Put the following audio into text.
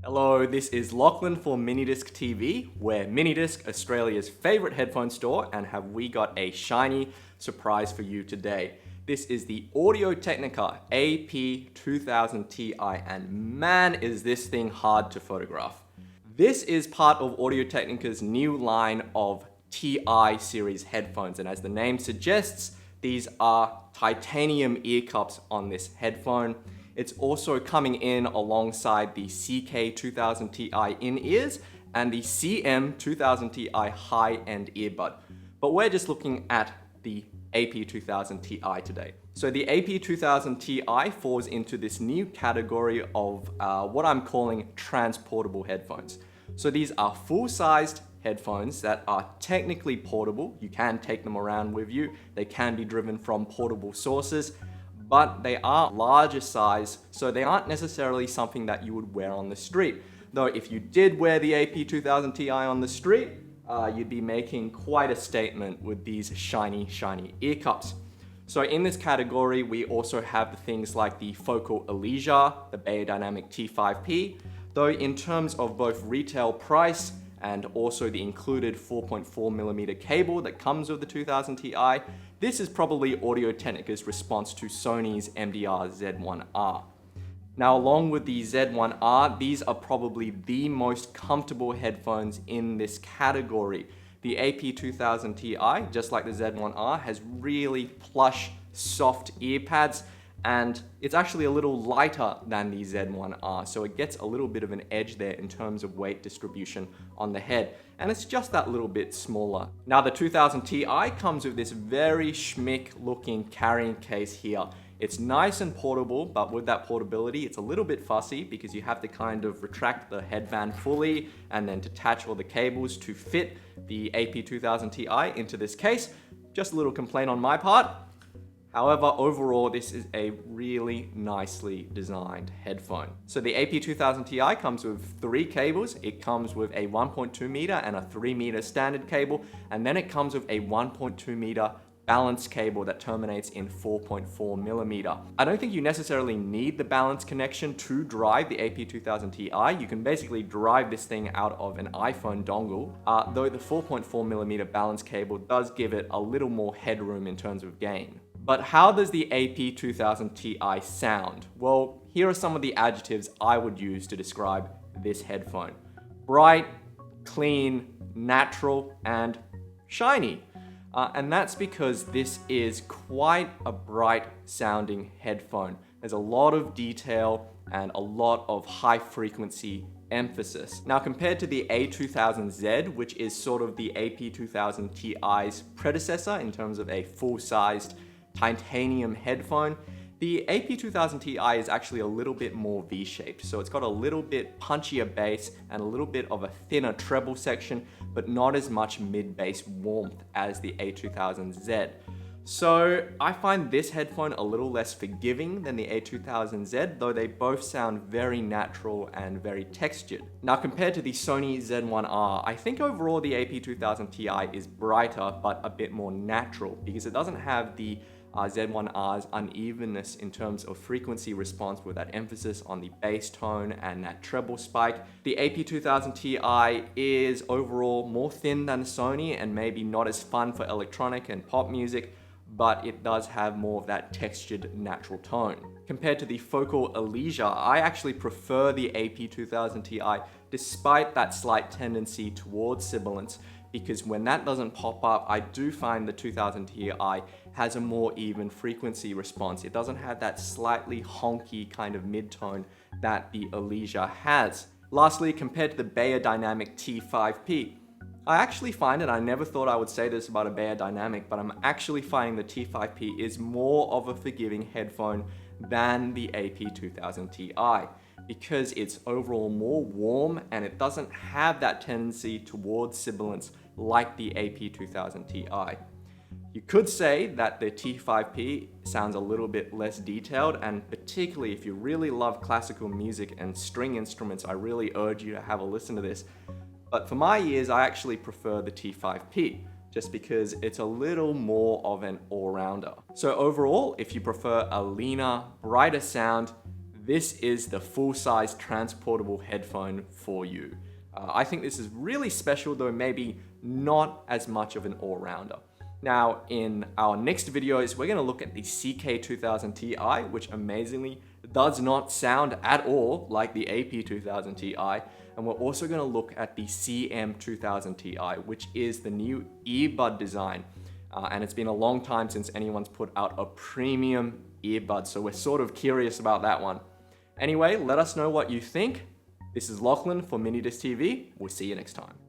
Hello, this is Lachlan for Minidisc TV. We're Minidisc, Australia's favourite headphone store, and have we got a shiny surprise for you today. This is the Audio-Technica AP2000Ti, and man is this thing hard to photograph. This is part of Audio-Technica's new line of Ti series headphones, and as the name suggests, these are titanium ear cups on this headphone. It's also coming in alongside the CK2000Ti in-ears and the CM2000Ti high-end earbud. But we're just looking at the AP2000Ti today. So the AP2000Ti falls into this new category of what I'm calling transportable headphones. So these are full-sized headphones that are technically portable. You can take them around with you. They can be driven from portable sources, but they are larger size, so they aren't necessarily something that you would wear on the street. Though if you did wear the AP2000Ti on the street, you'd be making quite a statement with these shiny ear cups. So in this category, we also have the things like the focal Elegia, the Beyerdynamic T5P, though in terms of both retail price and also the included 4.4mm cable that comes with the 2000Ti, this is probably Audio-Technica's response to Sony's MDR-Z1R. Now, along with the Z1R, these are probably the most comfortable headphones in this category. The AP2000Ti, just like the Z1R, has really plush, soft ear pads, and it's actually a little lighter than the Z1R, so it gets a little bit of an edge there in terms of weight distribution on the head, and it's just that little bit smaller. Now the 2000Ti comes with this very schmick looking carrying case here. It's nice and portable, but with that portability, it's a little bit fussy because you have to kind of retract the headband fully and then detach all the cables to fit the AP2000Ti into this case. Just a little complaint on my part. However, overall, this is a really nicely designed headphone. So the AP2000Ti comes with 3 cables. It comes with a 1.2 meter and a 3 meter standard cable, and then it comes with a 1.2 meter balance cable that terminates in 4.4mm. I don't think you necessarily need the balance connection to drive the AP2000Ti. You can basically drive this thing out of an iPhone dongle, though the 4.4mm balance cable does give it a little more headroom in terms of gain. But how does the AP2000Ti sound? Well, here are some of the adjectives I would use to describe this headphone. Bright, clean, natural, and shiny. And that's because this is quite a bright sounding headphone. There's a lot of detail and a lot of high frequency emphasis. Now, compared to the A2000Z, which is sort of the AP2000Ti's predecessor in terms of a full-sized titanium headphone, the AP2000Ti is actually a little bit more V-shaped. So it's got a little bit punchier bass and a little bit of a thinner treble section, but not as much mid-bass warmth as the A2000Z. So I find this headphone a little less forgiving than the A2000Z, though they both sound very natural and very textured. Now, compared to the Sony Z1R, I think overall the AP2000Ti is brighter but a bit more natural because it doesn't have the Z1R's unevenness in terms of frequency response with that emphasis on the bass tone and that treble spike. The AP2000Ti is overall more thin than Sony and maybe not as fun for electronic and pop music, but it does have more of that textured natural tone. Compared to the focal Elegia, I actually prefer the AP2000Ti despite that slight tendency towards sibilance, because when that doesn't pop up, I do find the 2000Ti has a more even frequency response. It doesn't have that slightly honky kind of mid-tone that the Elegia has. Lastly, compared to the Beyerdynamic T5P, I actually find, and I never thought I would say this about a Beyerdynamic, but I'm actually finding the T5P is more of a forgiving headphone than the AP2000Ti because it's overall more warm and it doesn't have that tendency towards sibilance like the AP2000Ti. You could say that the T5P sounds a little bit less detailed, and particularly if you really love classical music and string instruments, I really urge you to have a listen to this. But for my ears, I actually prefer the T5P, just because it's a little more of an all-rounder. So overall, if you prefer a leaner, brighter sound, this is the full-size transportable headphone for you. I think this is really special, though maybe not as much of an all-rounder. Now, in our next videos, we're going to look at the CK2000Ti, which amazingly does not sound at all like the AP2000Ti. And we're also going to look at the CM2000Ti, which is the new earbud design. And it's been a long time since anyone's put out a premium earbud, so we're sort of curious about that one. Anyway, let us know what you think. This is Lachlan for Minidisc TV. We'll see you next time.